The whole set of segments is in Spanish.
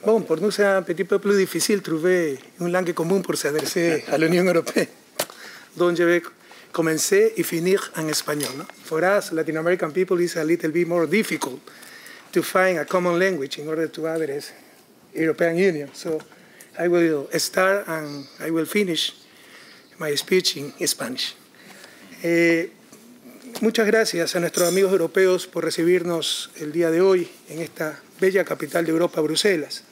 Bon, pour nous, c'est un petit peu plus difficile de trouver une langue commune pour s'adresser à l'Union européenne. Donc, je vais commencer et finir en espagnol. No? For us, Latin American people, it's a little bit more difficult to find a common language in order to address European Union. So, I will start and I will finish my speech in Spanish. Muchas gracias a nuestros amigos europeos por recibirnos el día de hoy en esta bella capital de Europa, Bruselas.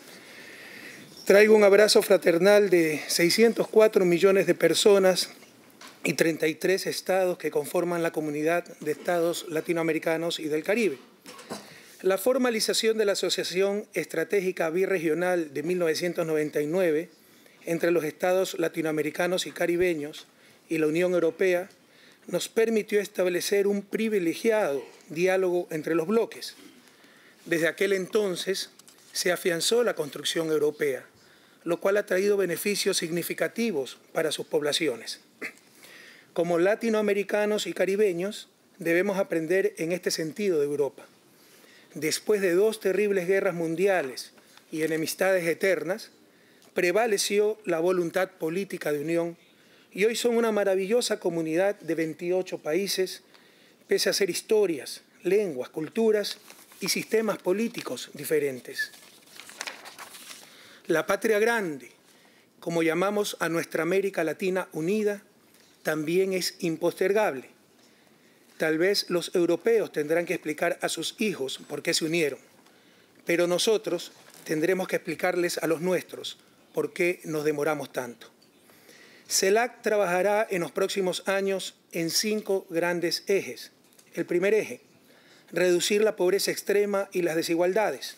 Traigo un abrazo fraternal de 604 millones de personas y 33 estados que conforman la comunidad de estados latinoamericanos y del Caribe. La formalización de la Asociación Estratégica Birregional de 1999 entre los estados latinoamericanos y caribeños y la Unión Europea nos permitió establecer un privilegiado diálogo entre los bloques. Desde aquel entonces se afianzó la construcción europea, lo cual ha traído beneficios significativos para sus poblaciones. Como latinoamericanos y caribeños, debemos aprender en este sentido de Europa. Después de 2 terribles guerras mundiales y enemistades eternas, prevaleció la voluntad política de unión y hoy son una maravillosa comunidad de 28 países, pese a ser historias, lenguas, culturas y sistemas políticos diferentes. La patria grande, como llamamos a nuestra América Latina unida, también es impostergable. Tal vez los europeos tendrán que explicar a sus hijos por qué se unieron, pero nosotros tendremos que explicarles a los nuestros por qué nos demoramos tanto. CELAC trabajará en los próximos años en 5 grandes ejes. El primer eje, reducir la pobreza extrema y las desigualdades.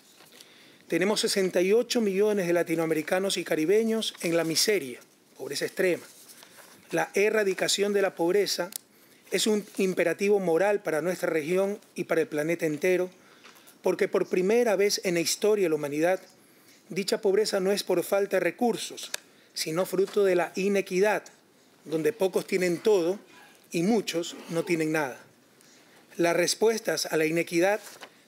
Tenemos 68 millones de latinoamericanos y caribeños en la miseria, pobreza extrema. La erradicación de la pobreza es un imperativo moral para nuestra región y para el planeta entero, porque por primera vez en la historia de la humanidad, dicha pobreza no es por falta de recursos, sino fruto de la inequidad, donde pocos tienen todo y muchos no tienen nada. Las respuestas a la inequidad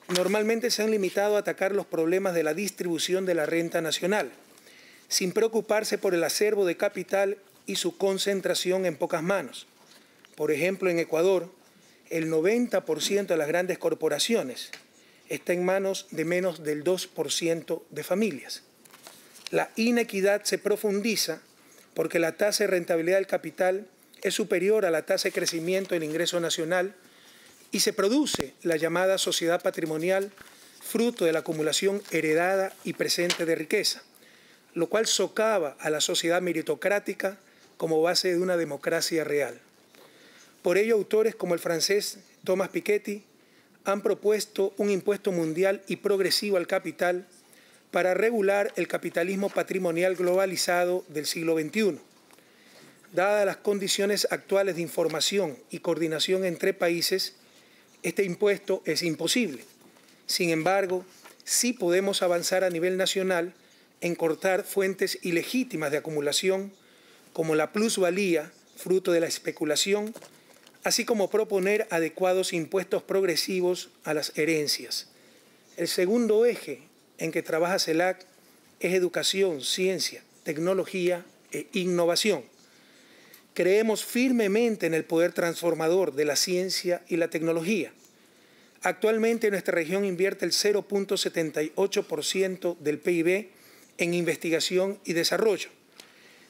normalmente se han limitado a atacar los problemas de la distribución de la renta nacional, sin preocuparse por el acervo de capital y su concentración en pocas manos. Por ejemplo, en Ecuador, el 90% de las grandes corporaciones está en manos de menos del 2% de familias. La inequidad se profundiza porque la tasa de rentabilidad del capital es superior a la tasa de crecimiento del ingreso nacional y se produce la llamada sociedad patrimonial, fruto de la acumulación heredada y presente de riqueza, lo cual socava a la sociedad meritocrática como base de una democracia real. Por ello, autores como el francés Thomas Piketty han propuesto un impuesto mundial y progresivo al capital para regular el capitalismo patrimonial globalizado del siglo XXI. Dadas las condiciones actuales de información y coordinación entre países, este impuesto es imposible. Sin embargo, sí podemos avanzar a nivel nacional en cortar fuentes ilegítimas de acumulación, como la plusvalía, fruto de la especulación, así como proponer adecuados impuestos progresivos a las herencias. El segundo eje en que trabaja CELAC es educación, ciencia, tecnología e innovación. Creemos firmemente en el poder transformador de la ciencia y la tecnología. Actualmente nuestra región invierte el 0.78% del PIB en investigación y desarrollo.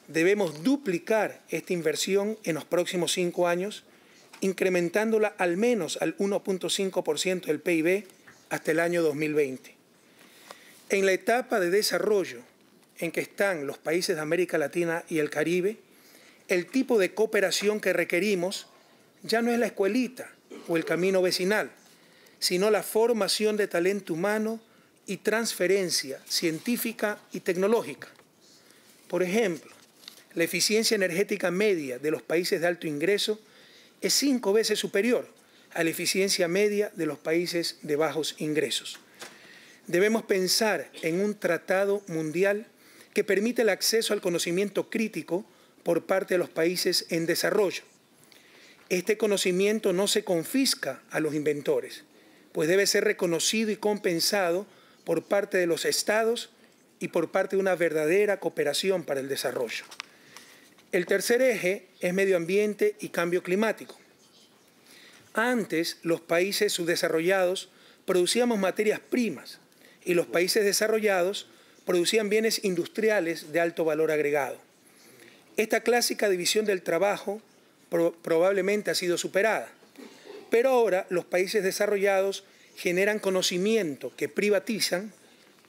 Debemos duplicar esta inversión en los próximos 5 años, incrementándola al menos al 1.5% del PIB hasta el año 2020. En la etapa de desarrollo en que están los países de América Latina y el Caribe, el tipo de cooperación que requerimos ya no es la escuelita o el camino vecinal, sino la formación de talento humano y transferencia científica y tecnológica. Por ejemplo, la eficiencia energética media de los países de alto ingreso es 5 veces superior a la eficiencia media de los países de bajos ingresos. Debemos pensar en un tratado mundial que permite el acceso al conocimiento crítico por parte de los países en desarrollo. Este conocimiento no se confisca a los inventores, pues debe ser reconocido y compensado por parte de los estados y por parte de una verdadera cooperación para el desarrollo. El tercer eje es medio ambiente y cambio climático. Antes, los países subdesarrollados producíamos materias primas y los países desarrollados producían bienes industriales de alto valor agregado. Esta clásica división del trabajo probablemente ha sido superada, pero ahora los países desarrollados generan conocimiento que privatizan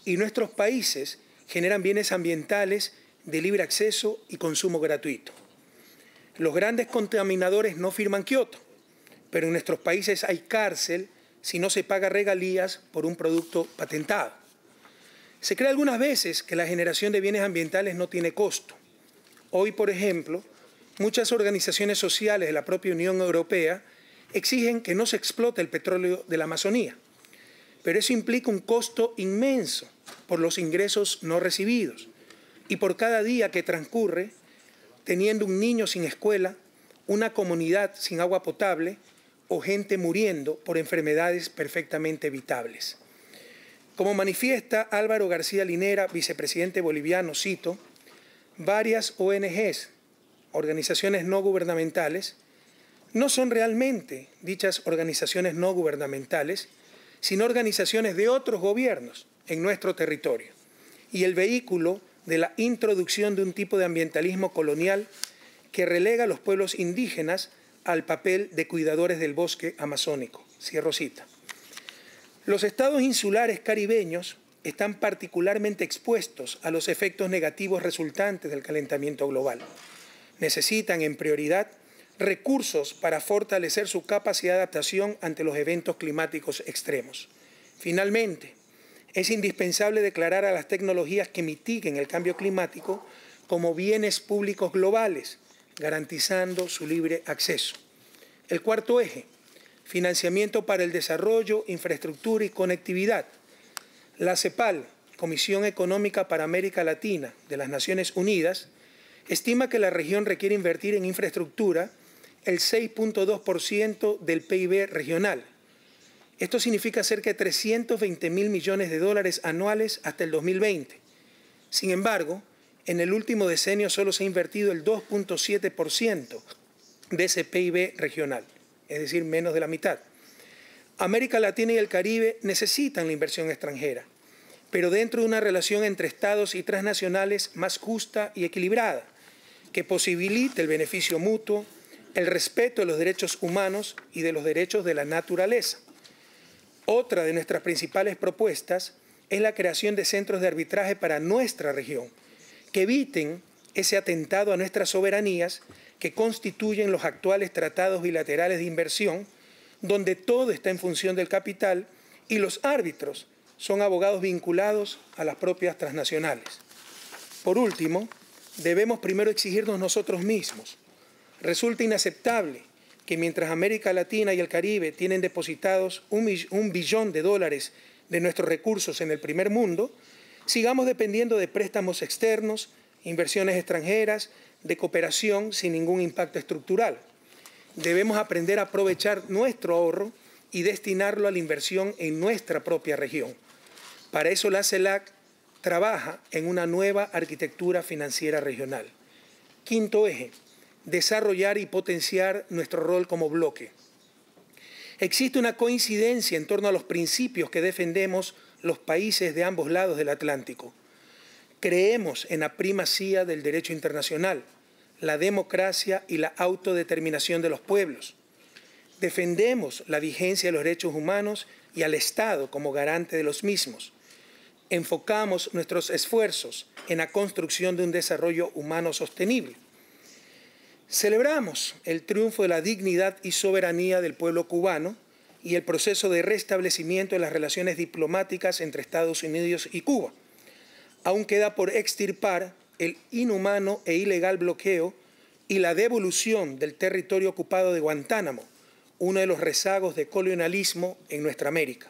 y nuestros países generan bienes ambientales de libre acceso y consumo gratuito. Los grandes contaminadores no firman Kioto, pero en nuestros países hay cárcel si no se paga regalías por un producto patentado. Se cree algunas veces que la generación de bienes ambientales no tiene costo. Hoy, por ejemplo, muchas organizaciones sociales de la propia Unión Europea exigen que no se explote el petróleo de la Amazonía, pero eso implica un costo inmenso por los ingresos no recibidos y por cada día que transcurre teniendo un niño sin escuela, una comunidad sin agua potable o gente muriendo por enfermedades perfectamente evitables. Como manifiesta Álvaro García Linera, vicepresidente boliviano, cito, varias ONGs, organizaciones no gubernamentales, no son realmente dichas organizaciones no gubernamentales, sino organizaciones de otros gobiernos en nuestro territorio y el vehículo de la introducción de un tipo de ambientalismo colonial que relega a los pueblos indígenas al papel de cuidadores del bosque amazónico. Cierro cita. Los estados insulares caribeños están particularmente expuestos a los efectos negativos resultantes del calentamiento global. Necesitan, en prioridad, recursos para fortalecer su capacidad de adaptación ante los eventos climáticos extremos. Finalmente, es indispensable declarar a las tecnologías que mitiguen el cambio climático como bienes públicos globales, garantizando su libre acceso. El cuarto eje, financiamiento para el desarrollo, infraestructura y conectividad. La CEPAL, Comisión Económica para América Latina de las Naciones Unidas, estima que la región requiere invertir en infraestructura el 6.2% del PIB regional. Esto significa cerca de 320.000 millones de dólares anuales hasta el 2020. Sin embargo, en el último decenio solo se ha invertido el 2.7% de ese PIB regional, es decir, menos de la mitad. América Latina y el Caribe necesitan la inversión extranjera, pero dentro de una relación entre estados y transnacionales más justa y equilibrada, que posibilite el beneficio mutuo, el respeto de los derechos humanos y de los derechos de la naturaleza. Otra de nuestras principales propuestas es la creación de centros de arbitraje para nuestra región, que eviten ese atentado a nuestras soberanías que constituyen los actuales tratados bilaterales de inversión, donde todo está en función del capital y los árbitros son abogados vinculados a las propias transnacionales. Por último, debemos primero exigirnos nosotros mismos. Resulta inaceptable que mientras América Latina y el Caribe tienen depositados $1 billón de nuestros recursos en el primer mundo, sigamos dependiendo de préstamos externos, inversiones extranjeras, de cooperación sin ningún impacto estructural. Debemos aprender a aprovechar nuestro ahorro y destinarlo a la inversión en nuestra propia región. Para eso la CELAC trabaja en una nueva arquitectura financiera regional. Quinto eje, desarrollar y potenciar nuestro rol como bloque. Existe una coincidencia en torno a los principios que defendemos los países de ambos lados del Atlántico. Creemos en la primacía del derecho internacional, la democracia y la autodeterminación de los pueblos. Defendemos la vigencia de los derechos humanos y al Estado como garante de los mismos. Enfocamos nuestros esfuerzos en la construcción de un desarrollo humano sostenible. Celebramos el triunfo de la dignidad y soberanía del pueblo cubano y el proceso de restablecimiento de las relaciones diplomáticas entre Estados Unidos y Cuba. Aún queda por extirpar el inhumano e ilegal bloqueo y la devolución del territorio ocupado de Guantánamo, uno de los rezagos de colonialismo en nuestra América.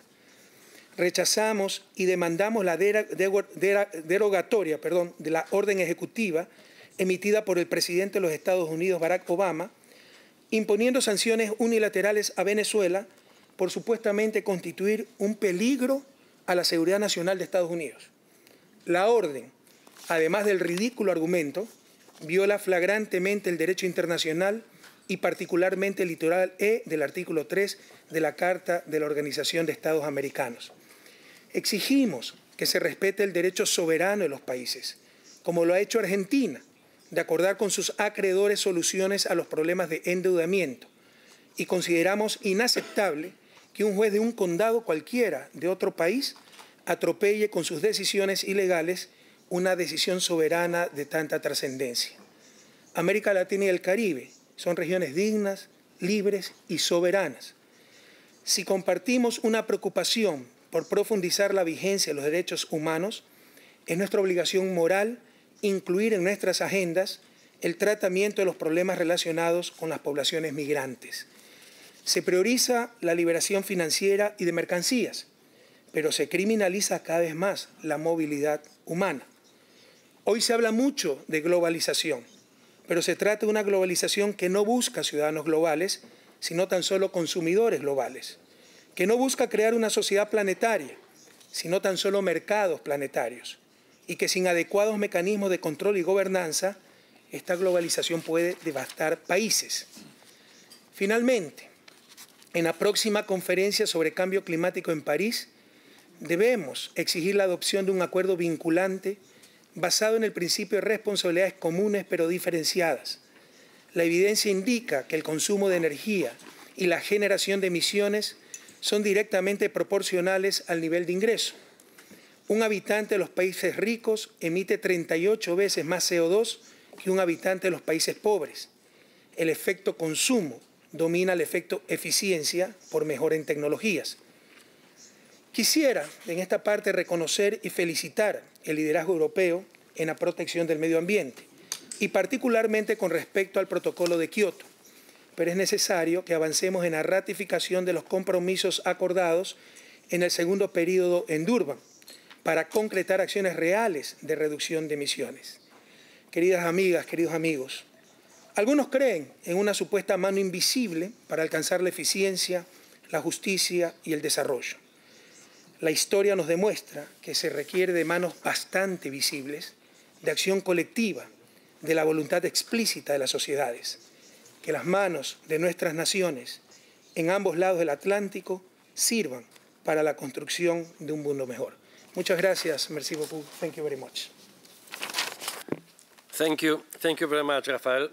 Rechazamos y demandamos la derogatoria de la orden ejecutiva emitida por el presidente de los Estados Unidos, Barack Obama, imponiendo sanciones unilaterales a Venezuela por supuestamente constituir un peligro a la seguridad nacional de Estados Unidos. La orden, además del ridículo argumento, viola flagrantemente el derecho internacional y particularmente el literal E del artículo 3 de la Carta de la Organización de Estados Americanos. Exigimos que se respete el derecho soberano de los países, como lo ha hecho Argentina, de acordar con sus acreedores soluciones a los problemas de endeudamiento, y consideramos inaceptable que un juez de un condado cualquiera de otro país atropelle con sus decisiones ilegales una decisión soberana de tanta trascendencia. América Latina y el Caribe son regiones dignas, libres y soberanas. Si compartimos una preocupación por profundizar la vigencia de los derechos humanos, es nuestra obligación moral incluir en nuestras agendas el tratamiento de los problemas relacionados con las poblaciones migrantes. Se prioriza la liberación financiera y de mercancías, pero se criminaliza cada vez más la movilidad humana. Hoy se habla mucho de globalización, pero se trata de una globalización que no busca ciudadanos globales, sino tan solo consumidores globales, que no busca crear una sociedad planetaria, sino tan solo mercados planetarios, y que sin adecuados mecanismos de control y gobernanza, esta globalización puede devastar países. Finalmente, en la próxima conferencia sobre cambio climático en París, debemos exigir la adopción de un acuerdo vinculante basado en el principio de responsabilidades comunes pero diferenciadas. La evidencia indica que el consumo de energía y la generación de emisiones son directamente proporcionales al nivel de ingreso. Un habitante de los países ricos emite 38 veces más CO2 que un habitante de los países pobres. El efecto consumo domina el efecto eficiencia por mejora en tecnologías. Quisiera en esta parte reconocer y felicitar el liderazgo europeo en la protección del medio ambiente y particularmente con respecto al protocolo de Kioto, pero es necesario que avancemos en la ratificación de los compromisos acordados en el segundo período en Durban para concretar acciones reales de reducción de emisiones. Queridas amigas, queridos amigos, algunos creen en una supuesta mano invisible para alcanzar la eficiencia, la justicia y el desarrollo. La historia nos demuestra que se requiere de manos bastante visibles, de acción colectiva, de la voluntad explícita de las sociedades, que las manos de nuestras naciones en ambos lados del Atlántico sirvan para la construcción de un mundo mejor. Muchas gracias. Merci beaucoup. Thank you very much. Thank you very much, Rafael.